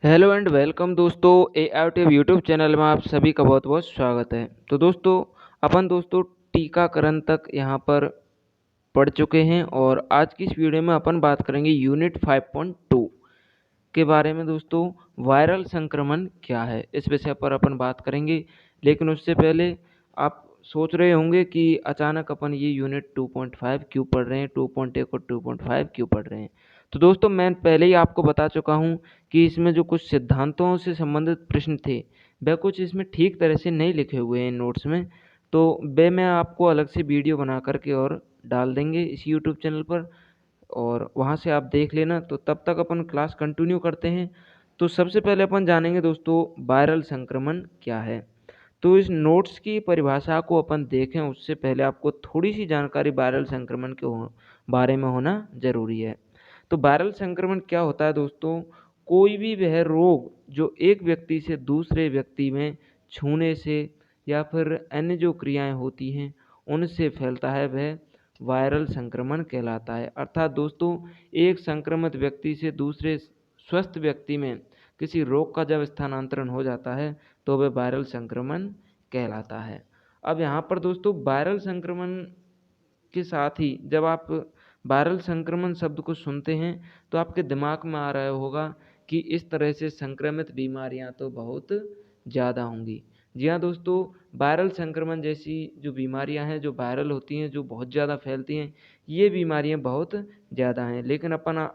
Hello and welcome दोस्तों। ARTV YouTube channel में आप सभी का बहुत बहुत स्वागत है। तो दोस्तों अपन दोस्तों टीकाकरण तक यहाँ पर पढ़ चुके हैं और आज की इस वीडियो में अपन बात करेंगे यूनिट 5.2 के बारे में। दोस्तों वायरल संक्रमण क्या है, इस विषय पर अपन बात करेंगे। लेकिन उससे पहले आप सोच रहे होंगे कि अचानक अपन ये यूनिट 2.5 क्यों पढ़ रहे हैं, 2.1 और 2.5 क्यों पढ़ रहे हैं। तो दोस्तों मैं पहले ही आपको बता चुका हूँ कि इसमें जो कुछ सिद्धांतों से संबंधित प्रश्न थे वह कुछ इसमें ठीक तरह से नहीं लिखे हुए हैं नोट्स में। तो वे मैं आपको अलग से वीडियो बना करके और डाल देंगे इस यूट्यूब चैनल पर, और वहाँ से आप देख लेना। तो तब तक अपन क्लास कंटिन्यू करते हैं। तो सबसे पहले अपन जानेंगे दोस्तों वायरल संक्रमण क्या है। तो इस नोट्स की परिभाषा को अपन देखें उससे पहले आपको थोड़ी सी जानकारी वायरल संक्रमण के बारे में होना ज़रूरी है। तो वायरल संक्रमण क्या होता है दोस्तों, कोई भी वह रोग जो एक व्यक्ति से दूसरे व्यक्ति में छूने से या फिर अन्य जो क्रियाएं होती हैं उनसे फैलता है, वह वायरल संक्रमण कहलाता है। अर्थात दोस्तों एक संक्रमित व्यक्ति से दूसरे स्वस्थ व्यक्ति में किसी रोग का जब स्थानांतरण हो जाता है तो वह वायरल संक्रमण कहलाता है। अब यहाँ पर दोस्तों वायरल संक्रमण के साथ ही जब आप वायरल संक्रमण शब्द को सुनते हैं तो आपके दिमाग में आ रहा होगा कि इस तरह से संक्रमित बीमारियां तो बहुत ज़्यादा होंगी। जी हाँ दोस्तों, वायरल संक्रमण जैसी जो बीमारियां हैं, जो वायरल होती हैं, जो बहुत ज़्यादा फैलती हैं, ये बीमारियां बहुत ज़्यादा हैं। लेकिन अपन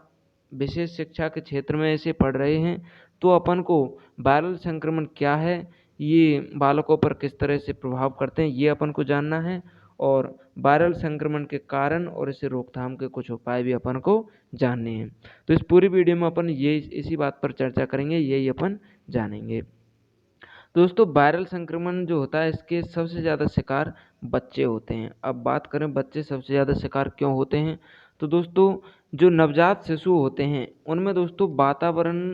विशेष शिक्षा के क्षेत्र में ऐसे पढ़ रहे हैं तो अपन को वायरल संक्रमण क्या है, ये बालकों पर किस तरह से प्रभाव करते हैं, ये अपन को जानना है। और वायरल संक्रमण के कारण और इसे रोकथाम के कुछ उपाय भी अपन को जानने हैं। तो इस पूरी वीडियो में अपन ये इसी बात पर चर्चा करेंगे, यही अपन जानेंगे। दोस्तों वायरल संक्रमण जो होता है इसके सबसे ज़्यादा शिकार बच्चे होते हैं। अब बात करें बच्चे सबसे ज़्यादा शिकार क्यों होते हैं, तो दोस्तों जो नवजात शिशु होते हैं उनमें दोस्तों वातावरण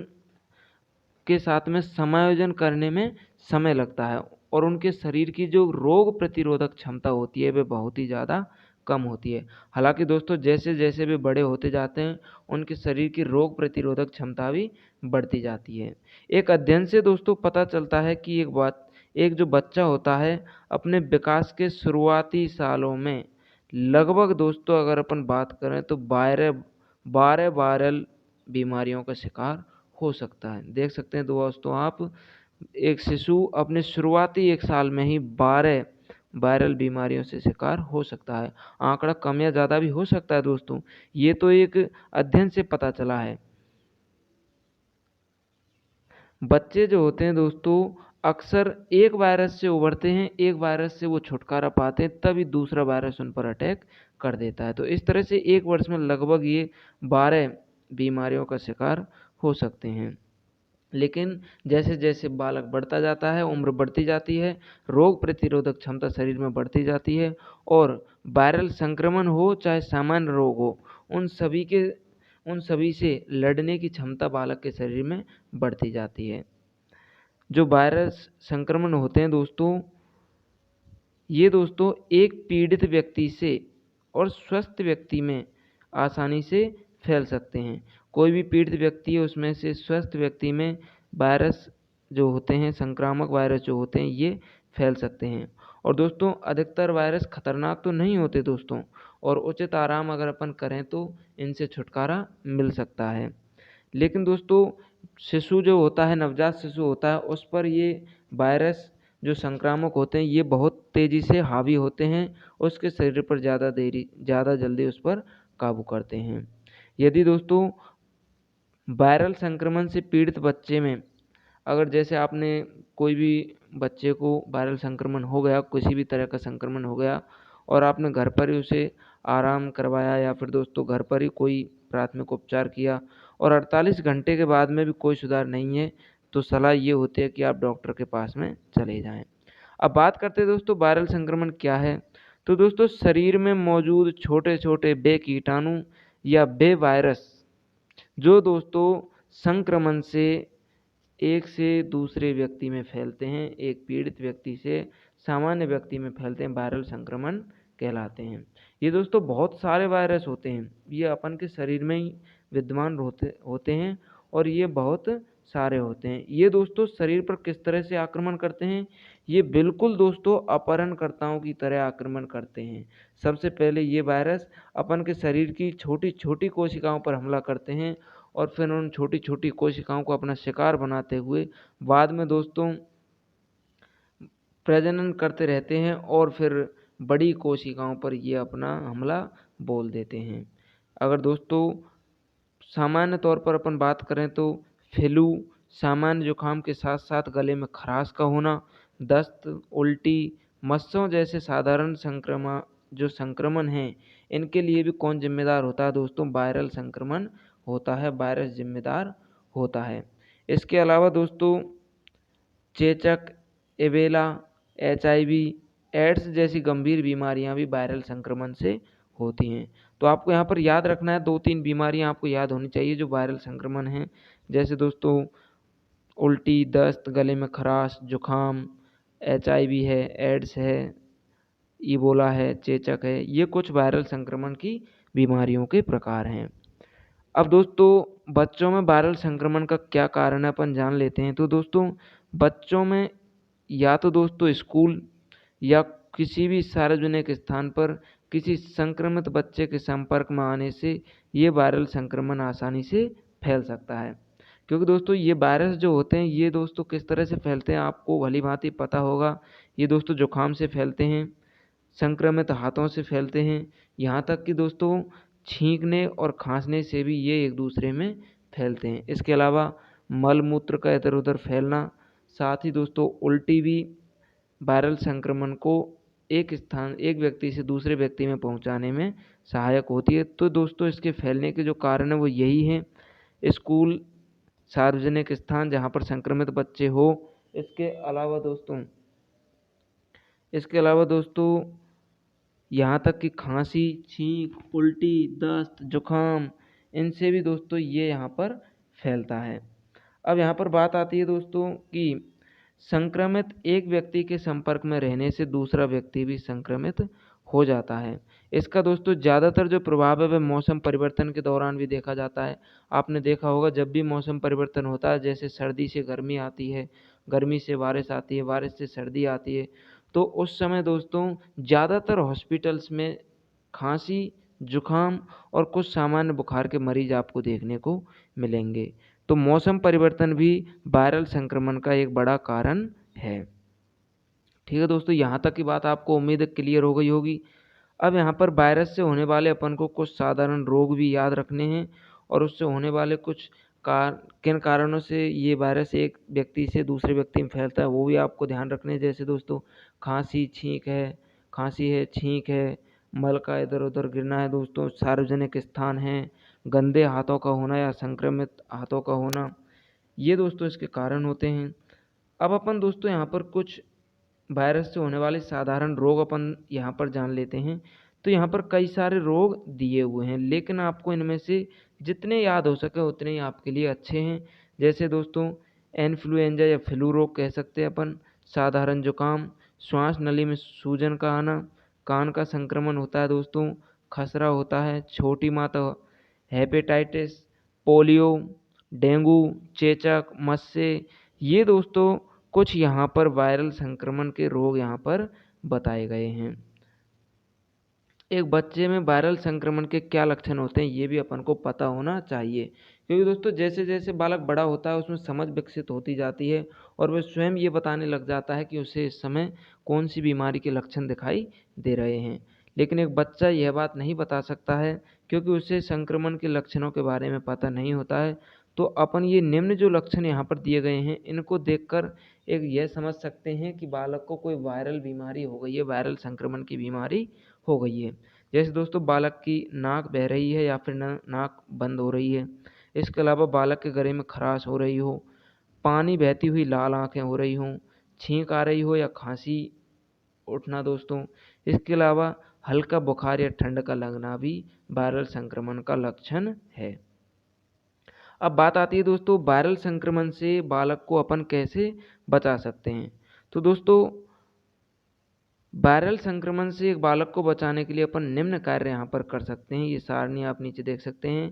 के साथ में समायोजन करने में समय लगता है और उनके शरीर की जो रोग प्रतिरोधक क्षमता होती है वह बहुत ही ज़्यादा कम होती है। हालांकि दोस्तों जैसे जैसे वे बड़े होते जाते हैं उनके शरीर की रोग प्रतिरोधक क्षमता भी बढ़ती जाती है। एक अध्ययन से दोस्तों पता चलता है कि एक जो बच्चा होता है अपने विकास के शुरुआती सालों में लगभग दोस्तों अगर अपन बात करें तो 12 वायरल बीमारियों का शिकार हो सकता है। देख सकते हैं दोस्तों आप, एक शिशु अपने शुरुआती 1 साल में ही 12 वायरल बीमारियों से शिकार हो सकता है। आंकड़ा कम या ज़्यादा भी हो सकता है दोस्तों, ये तो एक अध्ययन से पता चला है। बच्चे जो होते हैं दोस्तों अक्सर एक वायरस से उभरते हैं, एक वायरस से वो छुटकारा पाते हैं तभी दूसरा वायरस उन पर अटैक कर देता है। तो इस तरह से 1 वर्ष में लगभग ये 12 बीमारियों का शिकार हो सकते हैं। लेकिन जैसे जैसे बालक बढ़ता जाता है, उम्र बढ़ती जाती है, रोग प्रतिरोधक क्षमता शरीर में बढ़ती जाती है और वायरल संक्रमण हो चाहे सामान्य रोग हो, उन सभी से लड़ने की क्षमता बालक के शरीर में बढ़ती जाती है। जो वायरस संक्रमण होते हैं दोस्तों, ये दोस्तों एक पीड़ित व्यक्ति से और स्वस्थ व्यक्ति में आसानी से फैल सकते हैं। कोई भी पीड़ित व्यक्ति है उसमें से स्वस्थ व्यक्ति में वायरस जो होते हैं, संक्रामक वायरस जो होते हैं, ये फैल सकते हैं। और दोस्तों अधिकतर वायरस खतरनाक तो नहीं होते दोस्तों, और उचित आराम अगर अपन करें तो इनसे छुटकारा मिल सकता है। लेकिन दोस्तों शिशु जो होता है, नवजात शिशु होता है, उस पर ये वायरस जो संक्रामक होते हैं ये बहुत तेज़ी से हावी होते हैं, उसके शरीर पर ज़्यादा जल्दी उस पर काबू करते हैं। यदि दोस्तों वायरल संक्रमण से पीड़ित बच्चे में अगर जैसे आपने कोई भी बच्चे को वायरल संक्रमण हो गया, किसी भी तरह का संक्रमण हो गया और आपने घर पर ही उसे आराम करवाया या फिर दोस्तों घर पर ही कोई प्राथमिक उपचार किया और 48 घंटे के बाद में भी कोई सुधार नहीं है, तो सलाह ये होती है कि आप डॉक्टर के पास में चले जाएं। अब बात करते हैं दोस्तों वायरल संक्रमण क्या है। तो दोस्तों शरीर में मौजूद छोटे छोटे बे कीटाणु या बे वायरस जो दोस्तों संक्रमण से एक से दूसरे व्यक्ति में फैलते हैं, एक पीड़ित व्यक्ति से सामान्य व्यक्ति में फैलते हैं, वायरल संक्रमण कहलाते हैं। ये दोस्तों बहुत सारे वायरस होते हैं, ये अपन के शरीर में ही विद्यमान होते हैं और ये बहुत सारे होते हैं। ये दोस्तों शरीर पर किस तरह से आक्रमण करते हैं? ये बिल्कुल दोस्तों अपहरणकर्ताओं की तरह आक्रमण करते हैं। सबसे पहले ये वायरस अपन के शरीर की छोटी-छोटी कोशिकाओं पर हमला करते हैं और फिर उन छोटी-छोटी कोशिकाओं को अपना शिकार बनाते हुए बाद में दोस्तों प्रजनन करते रहते हैं और फिर बड़ी कोशिकाओं पर ये अपना हमला बोल देते हैं। अगर दोस्तों सामान्य तौर पर अपन बात करें तो फ्लू, सामान्य जुकाम के साथ साथ गले में खराश का होना, दस्त, उल्टी, मस्सों जैसे साधारण संक्रमण हैं, इनके लिए भी कौन जिम्मेदार होता है दोस्तों? वायरल संक्रमण होता है, वायरस जिम्मेदार होता है। इसके अलावा दोस्तों चेचक, एबोला, HIV, एड्स जैसी गंभीर बीमारियां भी वायरल संक्रमण से होती हैं। तो आपको यहाँ पर याद रखना है, 2-3 बीमारियां आपको याद होनी चाहिए जो वायरल संक्रमण हैं। जैसे दोस्तों उल्टी, दस्त, गले में खराश, जुखाम, HIV है, एड्स है, इबोला है, चेचक है, ये कुछ वायरल संक्रमण की बीमारियों के प्रकार हैं। अब दोस्तों बच्चों में वायरल संक्रमण का क्या कारण है अपन जान लेते हैं। तो दोस्तों बच्चों में या तो दोस्तों स्कूल या किसी भी सार्वजनिक स्थान पर किसी संक्रमित बच्चे के संपर्क में आने से ये वायरल संक्रमण आसानी से फैल सकता है। क्योंकि दोस्तों ये वायरस जो होते हैं ये दोस्तों किस तरह से फैलते हैं आपको भली भांति पता होगा। ये दोस्तों जुकाम से फैलते हैं, संक्रमित हाथों से फैलते हैं, यहाँ तक कि दोस्तों छींकने और खांसने से भी ये एक दूसरे में फैलते हैं। इसके अलावा मल मूत्र का इधर उधर फैलना, साथ ही दोस्तों उल्टी भी वायरल संक्रमण को एक व्यक्ति से दूसरे व्यक्ति में पहुंचाने में सहायक होती है। तो दोस्तों इसके फैलने के जो कारण है वो यही हैं, स्कूल, सार्वजनिक स्थान जहां पर संक्रमित बच्चे हो। इसके अलावा दोस्तों यहाँ तक कि खांसी, छींक, उल्टी, दस्त, जुखाम, इनसे भी दोस्तों ये यहाँ पर फैलता है। अब यहाँ पर बात आती है दोस्तों कि संक्रमित एक व्यक्ति के संपर्क में रहने से दूसरा व्यक्ति भी संक्रमित हो जाता है। इसका दोस्तों ज़्यादातर जो प्रभाव है वह मौसम परिवर्तन के दौरान भी देखा जाता है। आपने देखा होगा जब भी मौसम परिवर्तन होता है, जैसे सर्दी से गर्मी आती है, गर्मी से बारिश आती है, बारिश से सर्दी आती है, तो उस समय दोस्तों ज़्यादातर हॉस्पिटल्स में खांसी, जुखाम और कुछ सामान्य बुखार के मरीज आपको देखने को मिलेंगे। तो मौसम परिवर्तन भी वायरल संक्रमण का एक बड़ा कारण है। ठीक है दोस्तों, यहाँ तक की बात आपको उम्मीद है क्लियर हो गई होगी। अब यहाँ पर वायरस से होने वाले अपन को कुछ साधारण रोग भी याद रखने हैं और उससे होने वाले किन कारणों से ये वायरस एक व्यक्ति से दूसरे व्यक्ति में फैलता है वो भी आपको ध्यान रखने हैं। जैसे दोस्तों खांसी है, छींक है, मल का इधर उधर गिरना है दोस्तों, सार्वजनिक स्थान है, गंदे हाथों का होना या संक्रमित हाथों का होना, ये दोस्तों इसके कारण होते हैं। अब अपन दोस्तों यहाँ पर कुछ वायरस से होने वाले साधारण रोग अपन यहाँ पर जान लेते हैं। तो यहाँ पर कई सारे रोग दिए हुए हैं, लेकिन आपको इनमें से जितने याद हो सके उतने ही आपके लिए अच्छे हैं। जैसे दोस्तों इन्फ्लुएंजा या फ्लू रोग कह सकते हैं अपन, साधारण जुकाम, श्वास नली में सूजन का आना, कान का संक्रमण होता है दोस्तों, खसरा होता है, छोटी माता, हेपेटाइटिस, पोलियो, डेंगू, चेचक, मस्से, ये दोस्तों कुछ यहाँ पर वायरल संक्रमण के रोग यहाँ पर बताए गए हैं। एक बच्चे में वायरल संक्रमण के क्या लक्षण होते हैं ये भी अपन को पता होना चाहिए, क्योंकि दोस्तों जैसे जैसे बालक बड़ा होता है उसमें समझ विकसित होती जाती है और वह स्वयं ये बताने लग जाता है कि उसे इस समय कौन सी बीमारी के लक्षण दिखाई दे रहे हैं। लेकिन एक बच्चा यह बात नहीं बता सकता है क्योंकि उसे संक्रमण के लक्षणों के बारे में पता नहीं होता है। तो अपन ये निम्न जो लक्षण यहाँ पर दिए गए हैं इनको देखकर एक यह समझ सकते हैं कि बालक को कोई वायरल बीमारी हो गई है, वायरल संक्रमण की बीमारी हो गई है। जैसे दोस्तों बालक की नाक बह रही है या फिर नाक बंद हो रही है। इसके अलावा बालक के गले में खराश हो रही हो, पानी बहती हुई लाल आंखें हो रही हों, छींक आ रही हो या खांसी उठना दोस्तों। इसके अलावा हल्का बुखार या ठंड का लगना भी वायरल संक्रमण का लक्षण है। अब बात आती है दोस्तों वायरल संक्रमण से बालक को अपन कैसे बचा सकते हैं। तो दोस्तों वायरल संक्रमण से एक बालक को बचाने के लिए अपन निम्न कार्य यहाँ पर कर सकते हैं। ये सारणी आप नीचे देख सकते हैं।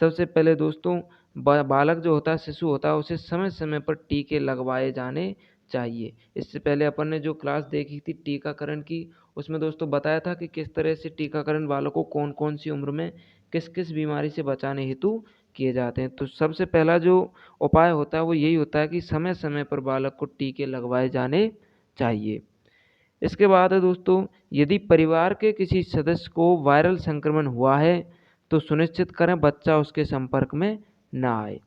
सबसे पहले दोस्तों बालक जो होता है, शिशु होता है, उसे समय समय पर टीके लगवाए जाने चाहिए। इससे पहले अपन ने जो क्लास देखी थी टीकाकरण की, उसमें दोस्तों बताया था कि किस तरह से टीकाकरण बालकों को कौन कौन सी उम्र में किस किस बीमारी से बचाने हेतु किए जाते हैं। तो सबसे पहला जो उपाय होता है वो यही होता है कि समय समय पर बालक को टीके लगवाए जाने चाहिए। इसके बाद है दोस्तों, यदि परिवार के किसी सदस्य को वायरल संक्रमण हुआ है तो सुनिश्चित करें बच्चा उसके संपर्क में ना आए।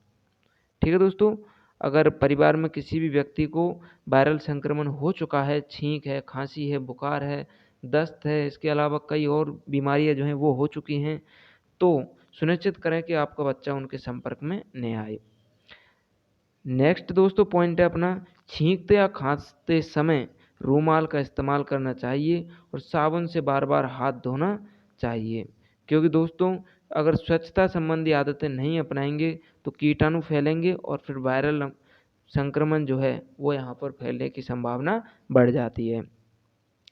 ठीक है दोस्तों, अगर परिवार में किसी भी व्यक्ति को वायरल संक्रमण हो चुका है, छींक है, खांसी है, बुखार है, दस्त है, इसके अलावा कई और बीमारियां जो हैं वो हो चुकी हैं, तो सुनिश्चित करें कि आपका बच्चा उनके संपर्क में नहीं आए। नेक्स्ट दोस्तों पॉइंट है अपना, छींकते या खांसते समय रूमाल का इस्तेमाल करना चाहिए और साबुन से बार बार हाथ धोना चाहिए, क्योंकि दोस्तों अगर स्वच्छता संबंधी आदतें नहीं अपनाएंगे तो कीटाणु फैलेंगे और फिर वायरल संक्रमण जो है वो यहाँ पर फैलने की संभावना बढ़ जाती है।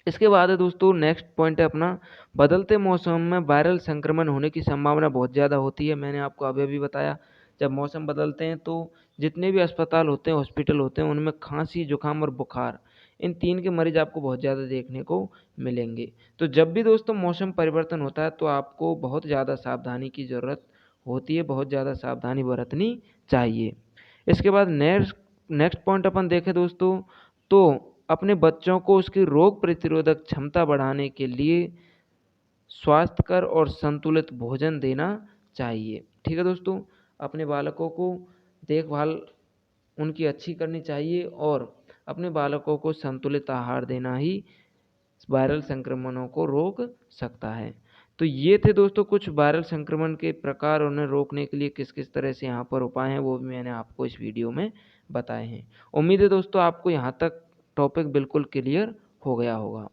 इसके बाद है दोस्तों नेक्स्ट पॉइंट है अपना, बदलते मौसम में वायरल संक्रमण होने की संभावना बहुत ज़्यादा होती है। मैंने आपको अभी बताया, जब मौसम बदलते हैं तो जितने भी अस्पताल होते हैं, हॉस्पिटल होते हैं, उनमें खांसी, जुकाम और बुखार, इन 3 के मरीज आपको बहुत ज़्यादा देखने को मिलेंगे। तो जब भी दोस्तों मौसम परिवर्तन होता है तो आपको बहुत ज़्यादा सावधानी की ज़रूरत होती है, बहुत ज़्यादा सावधानी बरतनी चाहिए। इसके बाद नेक्स्ट पॉइंट अपन देखें दोस्तों, तो अपने बच्चों को उसकी रोग प्रतिरोधक क्षमता बढ़ाने के लिए स्वास्थ्यकर और संतुलित भोजन देना चाहिए। ठीक है दोस्तों, अपने बालकों को देखभाल उनकी अच्छी करनी चाहिए और अपने बालकों को संतुलित आहार देना ही वायरल संक्रमणों को रोक सकता है। तो ये थे दोस्तों कुछ वायरल संक्रमण के प्रकार, उन्हें रोकने के लिए किस किस तरह से यहाँ पर उपाय हैं वो भी मैंने आपको इस वीडियो में बताए हैं। उम्मीद है दोस्तों आपको यहाँ तक टॉपिक बिल्कुल क्लियर हो गया होगा।